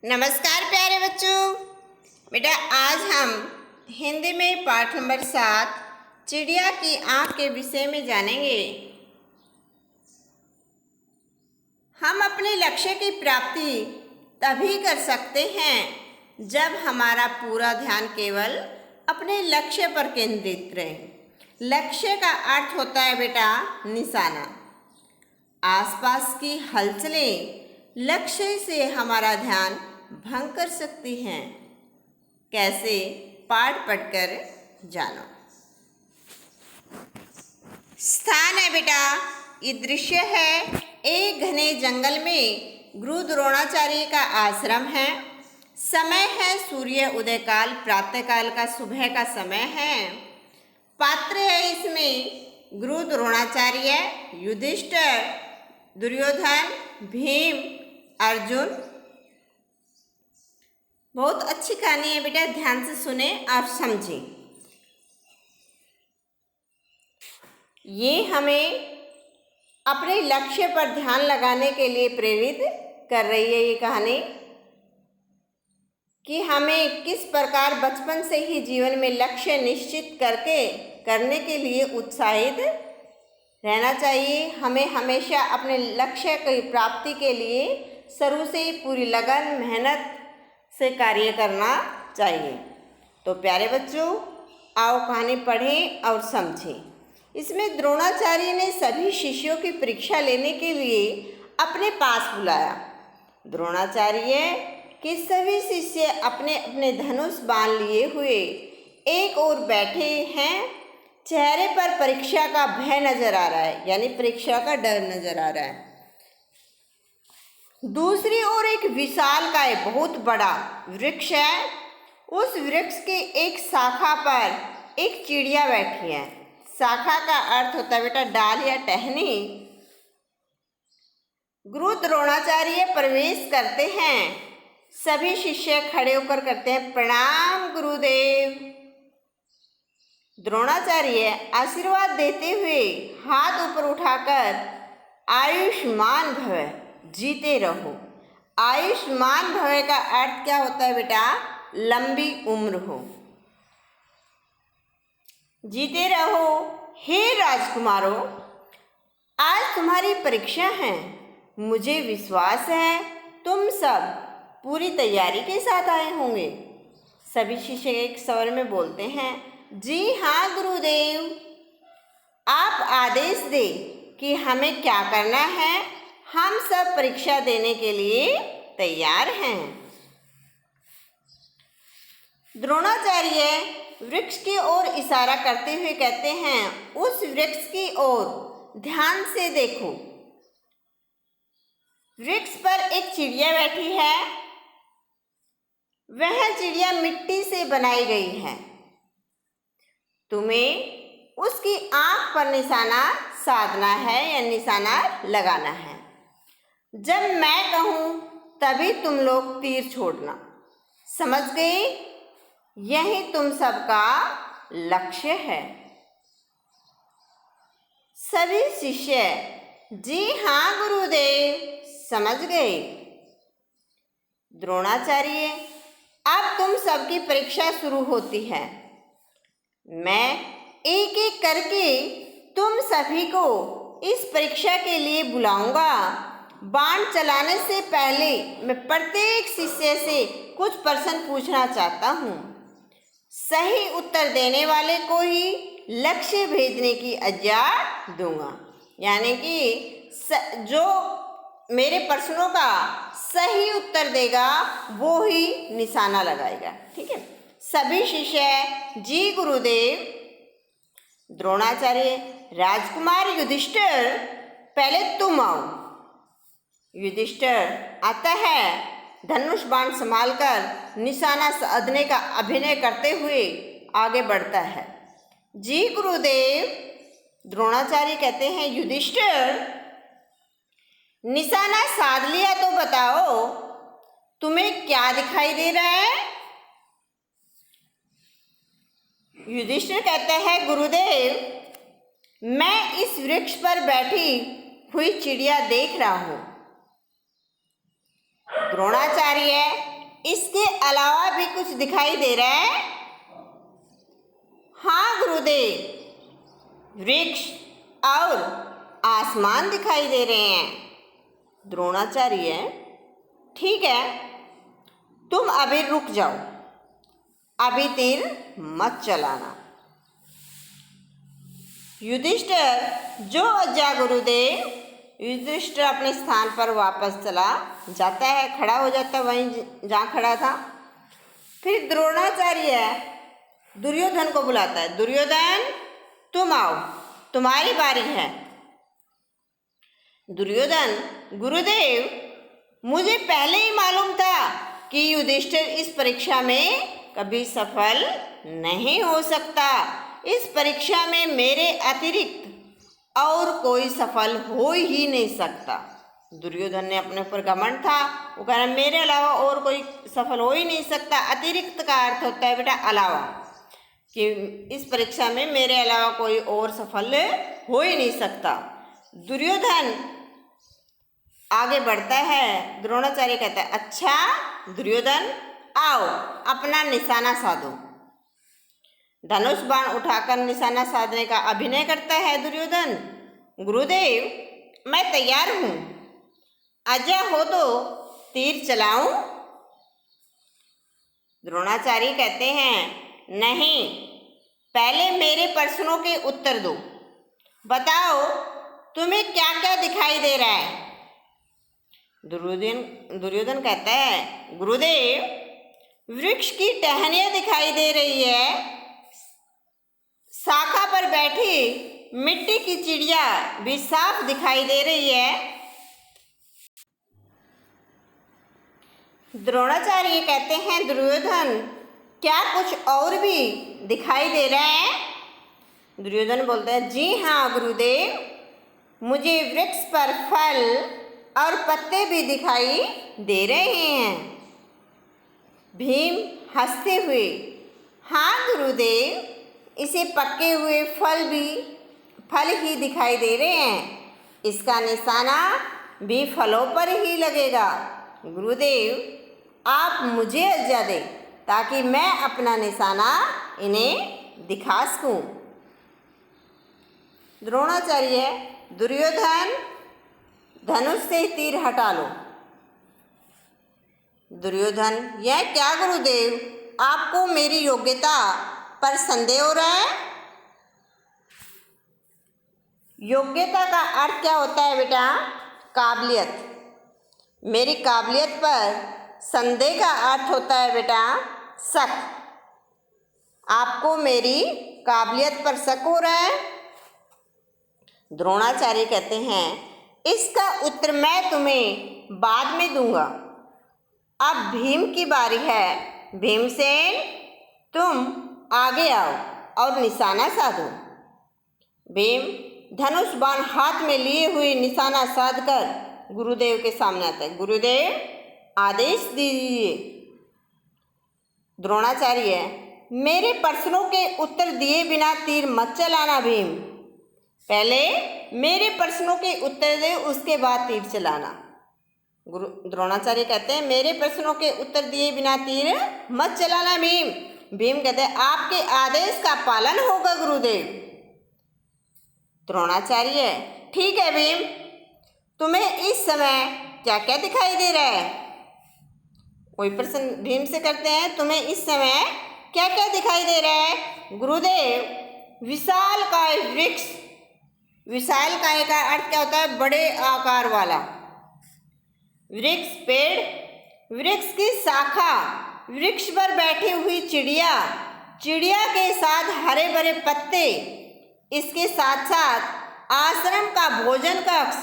नमस्कार प्यारे बच्चों। बेटा आज हम हिंदी में पाठ नंबर 7 चिड़िया की आँख के विषय में जानेंगे। हम अपने लक्ष्य की प्राप्ति तभी कर सकते हैं जब हमारा पूरा ध्यान केवल अपने लक्ष्य पर केंद्रित रहे। लक्ष्य का अर्थ होता है बेटा निशाना। आसपास की हलचलें लक्ष्य से हमारा ध्यान भंग कर सकती हैं। कैसे? पाठ पढ़कर जानो। स्थान है बेटा, ये दृश्य है एक घने जंगल में गुरु द्रोणाचार्य का आश्रम है। समय है सूर्य उदय काल, प्रातःकाल का, सुबह का समय है। पात्र है इसमें गुरु द्रोणाचार्य, युधिष्ठिर, दुर्योधन, भीम, अर्जुन। बहुत अच्छी कहानी है बेटा, ध्यान से सुने और समझें। ये हमें अपने लक्ष्य पर ध्यान लगाने के लिए प्रेरित कर रही है ये कहानी, कि हमें किस प्रकार बचपन से ही जीवन में लक्ष्य निश्चित करने के लिए उत्साहित रहना चाहिए। हमें हमेशा अपने लक्ष्य की प्राप्ति के लिए शुरू से पूरी लगन मेहनत से कार्य करना चाहिए। तो प्यारे बच्चों, आओ कहानी पढ़ें और समझें। इसमें द्रोणाचार्य ने सभी शिष्यों की परीक्षा लेने के लिए अपने पास बुलाया। द्रोणाचार्य के सभी शिष्य अपने अपने धनुष बाण लिए हुए एक ओर बैठे हैं। चेहरे पर परीक्षा का भय नजर आ रहा है, यानी परीक्षा का डर नजर आ रहा है। दूसरी ओर एक विशालकाय बहुत बड़ा वृक्ष है। उस वृक्ष की एक शाखा पर एक चिड़िया बैठी है। शाखा का अर्थ होता है बेटा डाल या टहनी। गुरु द्रोणाचार्य प्रवेश करते हैं। सभी शिष्य खड़े होकर करते हैं प्रणाम गुरुदेव। द्रोणाचार्य आशीर्वाद देते हुए हाथ ऊपर उठाकर आयुष्मान भव, जीते रहो। आयुष्मान भव का अर्थ क्या होता है बेटा? लंबी उम्र हो, जीते रहो। हे राजकुमारों, आज तुम्हारी परीक्षा है। मुझे विश्वास है तुम सब पूरी तैयारी के साथ आए होंगे। सभी शिष्य एक स्वर में बोलते हैं, जी हाँ गुरुदेव, आप आदेश दे कि हमें क्या करना है। हम सब परीक्षा देने के लिए तैयार हैं। द्रोणाचार्य वृक्ष की ओर इशारा करते हुए कहते हैं, उस वृक्ष की ओर ध्यान से देखो। वृक्ष पर एक चिड़िया बैठी है। वह चिड़िया मिट्टी से बनाई गई है। तुम्हें उसकी आंख पर निशाना साधना है या निशाना लगाना है। जब मैं कहूँ तभी तुम लोग तीर छोड़ना। समझ गए? यही तुम सबका लक्ष्य है। सभी शिष्य जी हाँ गुरुदेव, समझ गए। द्रोणाचार्य, अब तुम सबकी परीक्षा शुरू होती है। मैं एक एक करके तुम सभी को इस परीक्षा के लिए बुलाऊंगा। बाण चलाने से पहले मैं प्रत्येक शिष्य से कुछ प्रश्न पूछना चाहता हूँ। सही उत्तर देने वाले को ही लक्ष्य भेजने की आज्ञा दूंगा। यानी कि जो मेरे प्रश्नों का सही उत्तर देगा वो ही निशाना लगाएगा। ठीक है? सभी शिष्य जी गुरुदेव। द्रोणाचार्य, राजकुमार युधिष्ठिर, पहले तुम आओ। युधिष्ठिर आता है, धनुष बाण संभालकर निशाना साधने का अभिनय करते हुए आगे बढ़ता है। जी गुरुदेव। द्रोणाचार्य कहते हैं, युधिष्ठिर, निशाना साध लिया तो बताओ तुम्हें क्या दिखाई दे रहा है? युधिष्ठिर कहता है, गुरुदेव, मैं इस वृक्ष पर बैठी हुई चिड़िया देख रहा हूँ। द्रोणाचार्य अलावा भी कुछ दिखाई दे रहा है? हाँ गुरुदेव, वृक्ष और आसमान दिखाई दे रहे हैं। द्रोणाचार्य, ठीक है, तुम अभी रुक जाओ, अभी तीर मत चलाना। युधिष्ठिर, जो आज्ञा गुरुदेव। युधिष्ठिर अपने स्थान पर वापस चला जाता है, खड़ा हो जाता है वहीं जहाँ खड़ा था। फिर द्रोणाचार्य दुर्योधन को बुलाता है, दुर्योधन तुम आओ, तुम्हारी बारी है। दुर्योधन, गुरुदेव, मुझे पहले ही मालूम था कि युधिष्ठिर इस परीक्षा में कभी सफल नहीं हो सकता। इस परीक्षा में मेरे अतिरिक्त और कोई सफल हो ही नहीं सकता। दुर्योधन ने अपने ऊपर घमंड था, वो कह रहा मेरे अलावा और कोई सफल हो ही नहीं सकता। अतिरिक्त का अर्थ होता है बेटा अलावा, कि इस परीक्षा में मेरे अलावा कोई और सफल हो ही नहीं सकता। दुर्योधन आगे बढ़ता है, द्रोणाचार्य कहता है अच्छा दुर्योधन आओ, अपना निशाना साधो। धनुष बाण उठाकर निशाना साधने का अभिनय करता है दुर्योधन। गुरुदेव मैं तैयार हूँ, आज्ञा हो तो तीर चलाऊं? द्रोणाचार्य कहते हैं नहीं, पहले मेरे प्रश्नों के उत्तर दो। बताओ तुम्हें क्या क्या दिखाई दे रहा है? दुर्योधन कहता है गुरुदेव, वृक्ष की टहनियाँ दिखाई दे रही है, शाखा पर बैठी मिट्टी की चिड़िया भी साफ दिखाई दे रही है। द्रोणाचार्य कहते हैं दुर्योधन, क्या कुछ और भी दिखाई दे रहा है? दुर्योधन बोलता है जी हाँ गुरुदेव, मुझे वृक्ष पर फल और पत्ते भी दिखाई दे रहे हैं। भीम हंसते हुए, हाँ गुरुदेव, इसे पके हुए फल ही दिखाई दे रहे हैं, इसका निशाना भी फलों पर ही लगेगा। गुरुदेव आप मुझे आज्ञा दें ताकि मैं अपना निशाना इन्हें दिखा सकूं। द्रोणाचार्य, दुर्योधन धनुष से तीर हटा लो। दुर्योधन, यह क्या गुरुदेव, आपको मेरी योग्यता पर संदेह हो रहा है? योग्यता का अर्थ क्या होता है बेटा? काबिलियत। मेरी काबिलियत पर संदेह का अर्थ होता है बेटा शक। आपको मेरी काबिलियत पर शक हो रहा है? द्रोणाचार्य कहते हैं इसका उत्तर मैं तुम्हें बाद में दूंगा, अब भीम की बारी है। भीमसेन तुम आगे आओ और निशाना साधो। भीम धनुष बाण हाथ में लिए हुए निशाना साधकर गुरुदेव के सामने आता है। गुरुदेव आदेश दीजिए। द्रोणाचार्य, मेरे प्रश्नों के उत्तर दिए बिना तीर मत चलाना भीम, पहले मेरे प्रश्नों के उत्तर दे, उसके बाद तीर चलाना। द्रोणाचार्य कहते हैं मेरे प्रश्नों के उत्तर दिए बिना तीर मत चलाना भीम। भीम कहते हैं आपके आदेश का पालन होगा गुरुदेव। द्रोणाचार्य, ठीक है भीम, तुम्हें इस समय क्या क्या दिखाई दे रहा है? कोई प्रश्न भीम से करते हैं तुम्हें इस समय क्या क्या दिखाई दे रहा है? गुरुदेव विशालकाय वृक्ष। विशालकाय का अर्थ क्या होता है? बड़े आकार वाला। वृक्ष पेड़, वृक्ष की शाखा, वृक्ष पर बैठी हुई चिड़िया, चिड़िया के साथ हरे भरे पत्ते, इसके साथ साथ आश्रम का भोजन कक्ष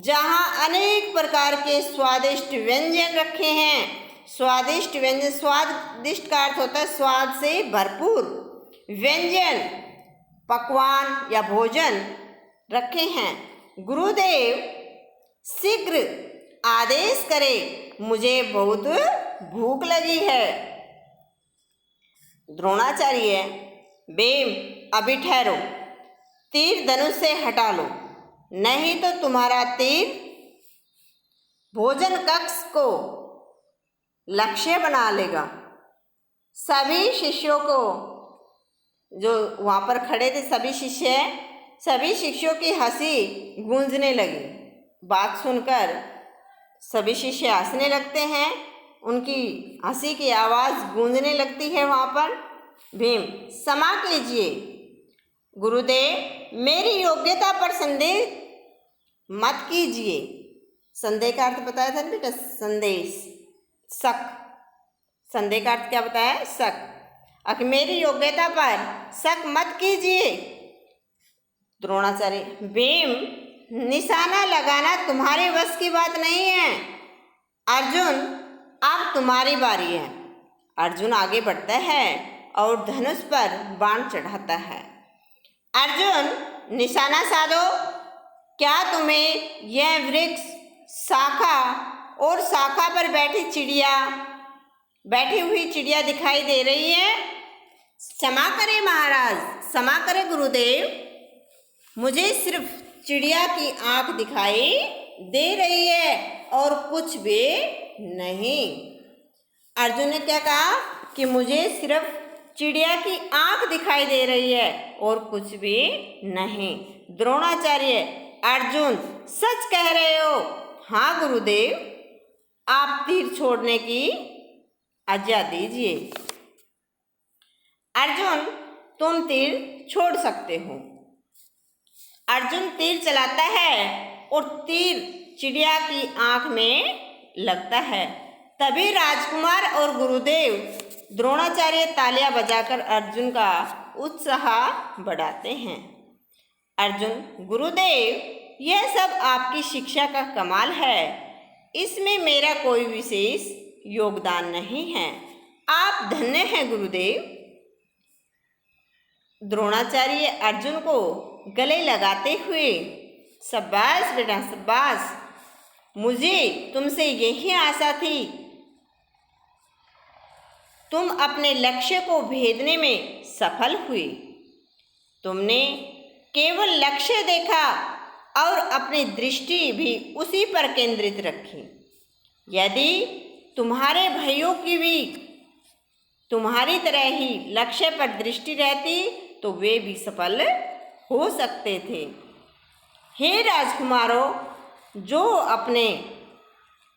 जहाँ अनेक प्रकार के स्वादिष्ट व्यंजन रखे हैं। स्वादिष्ट व्यंजन, स्वादिष्ट का अर्थ होता है स्वाद से भरपूर व्यंजन, पकवान या भोजन रखे हैं। गुरुदेव शीघ्र आदेश करें, मुझे बहुत भूख लगी है। द्रोणाचार्य, भीम अभी ठहरो, तीर धनुष से हटा लो, नहीं तो तुम्हारा तीर भोजन कक्ष को लक्ष्य बना लेगा। सभी शिष्यों को, जो वहाँ पर खड़े थे सभी शिष्यों की हंसी गूंजने लगी। बात सुनकर सभी शिष्य हंसने लगते हैं, उनकी हंसी की आवाज़ गूंजने लगती है वहाँ पर। भीम, क्षमा कीजिए गुरुदेव, मेरी योग्यता पर संदेह मत कीजिए। संदेह का अर्थ बताया था ना बेटा, संदेश, शक। संदेह का अर्थ क्या बताया? शक। अब मेरी योग्यता पर शक मत कीजिए। द्रोणाचार्य, भीम, निशाना लगाना तुम्हारे बस की बात नहीं है। अर्जुन, अब तुम्हारी बारी है। अर्जुन आगे बढ़ता है और धनुष पर बाण चढ़ाता है। अर्जुन, निशाना साधो। क्या तुम्हें यह वृक्ष, शाखा और शाखा पर बैठी हुई चिड़िया दिखाई दे रही है? क्षमा करें महाराज, क्षमा करें गुरुदेव, मुझे सिर्फ चिड़िया की आंख दिखाई दे रही है और कुछ भी नहीं। अर्जुन ने क्या कहा कि मुझे सिर्फ चिड़िया की आंख दिखाई दे रही है और कुछ भी नहीं। द्रोणाचार्य, अर्जुन सच कह रहे हो? हाँ गुरुदेव, आप तीर छोड़ने की आज्ञा दीजिए। अर्जुन, तुम तीर छोड़ सकते हो। अर्जुन तीर चलाता है और तीर चिड़िया की आंख में लगता है। तभी राजकुमार और गुरुदेव द्रोणाचार्य तालियां बजाकर अर्जुन का उत्साह बढ़ाते हैं। अर्जुन, गुरुदेव, यह सब आपकी शिक्षा का कमाल है, इसमें मेरा कोई विशेष योगदान नहीं है। आप धन्य हैं गुरुदेव। द्रोणाचार्य अर्जुन को गले लगाते हुए, शाबाश बेटा शाबाश, मुझे तुमसे यही आशा थी। तुम अपने लक्ष्य को भेदने में सफल हुए। तुमने केवल लक्ष्य देखा और अपनी दृष्टि भी उसी पर केंद्रित रखी। यदि तुम्हारे भाइयों की भी तुम्हारी तरह ही लक्ष्य पर दृष्टि रहती तो वे भी सफल हो सकते थे। हे राजकुमारों, जो अपने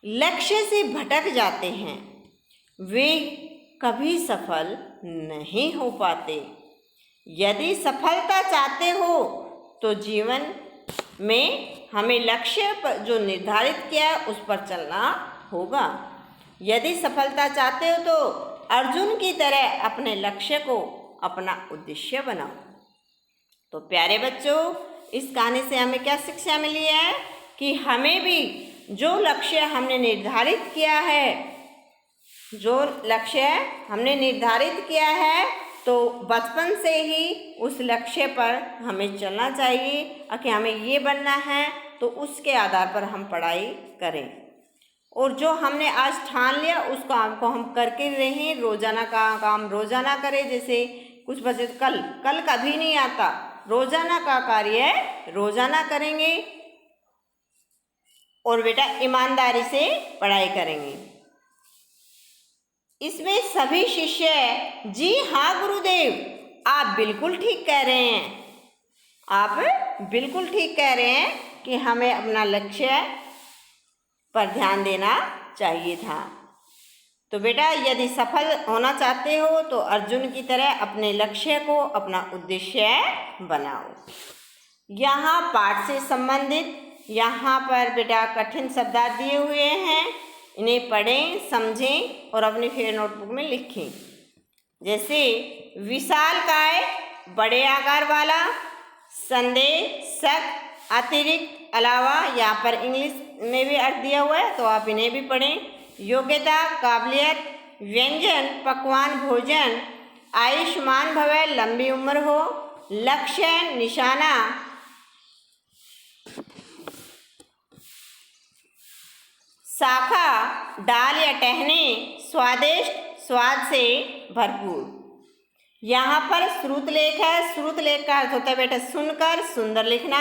लक्ष्य से भटक जाते हैं वे कभी सफल नहीं हो पाते। यदि सफलता चाहते हो तो जीवन में हमें लक्ष्य पर जो निर्धारित किया है उस पर चलना होगा। यदि सफलता चाहते हो तो अर्जुन की तरह अपने लक्ष्य को अपना उद्देश्य बनाओ। तो प्यारे बच्चों, इस कहानी से हमें क्या शिक्षा मिली है कि हमें भी जो लक्ष्य हमने निर्धारित किया है तो बचपन से ही उस लक्ष्य पर हमें चलना चाहिए कि हमें ये बनना है तो उसके आधार पर हम पढ़ाई करें। और जो हमने आज ठान लिया उस काम को हम करके रहें, रोज़ाना का काम रोज़ाना करें। जैसे कुछ बच्चे कल कभी नहीं आता, रोज़ाना का कार्य रोज़ाना करेंगे और बेटा ईमानदारी से पढ़ाई करेंगे। इसमें सभी शिष्य, जी हाँ गुरुदेव, आप बिल्कुल ठीक कह रहे हैं, आप बिल्कुल ठीक कह रहे हैं कि हमें अपना लक्ष्य पर ध्यान देना चाहिए था। तो बेटा यदि सफल होना चाहते हो तो अर्जुन की तरह अपने लक्ष्य को अपना उद्देश्य बनाओ। यहाँ पाठ से संबंधित यहाँ पर बेटा कठिन शब्द दिए हुए हैं, इन्हें पढ़ें, समझें और अपनी फेर नोटबुक में लिखें। जैसे विशालकाय, बड़े आकार वाला, संदेह, शक, अतिरिक्त, अलावा, यहाँ पर इंग्लिश में भी अर्थ दिया हुआ है तो आप इन्हें भी पढ़ें। योग्यता, काबिलियत, व्यंजन, पकवान, भोजन, आयुष्मान भव, लंबी उम्र हो, लक्ष्य, निशाना, शाखा, डाल या टहनी, स्वादिष्ट, स्वाद से भरपूर। यहाँ पर श्रुतलेख है। श्रुतलेख का अर्थ होता है बेटा सुनकर, सुंदर लिखना,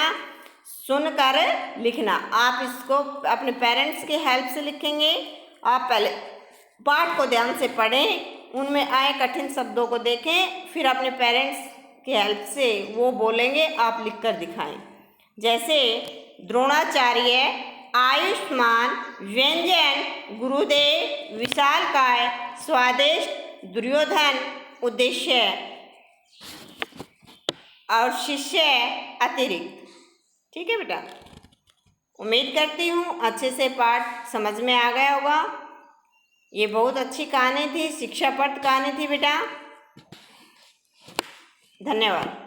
सुनकर लिखना। आप इसको अपने पेरेंट्स की हेल्प से लिखेंगे। आप पहले पाठ को ध्यान से पढ़ें, उनमें आए कठिन शब्दों को देखें, फिर अपने पेरेंट्स की हेल्प से वो बोलेंगे, आप लिख कर दिखाएं। जैसे द्रोणाचार्य, आयुष्मान, व्यंजन, गुरुदेव, विशालकाय, स्वादिष्ट, दुर्योधन, उद्देश्य और शिष्य अतिरिक्त। ठीक है बेटा, उम्मीद करती हूँ अच्छे से पाठ समझ में आ गया होगा। ये बहुत अच्छी कहानी थी, शिक्षाप्रद कहानी थी बेटा। धन्यवाद।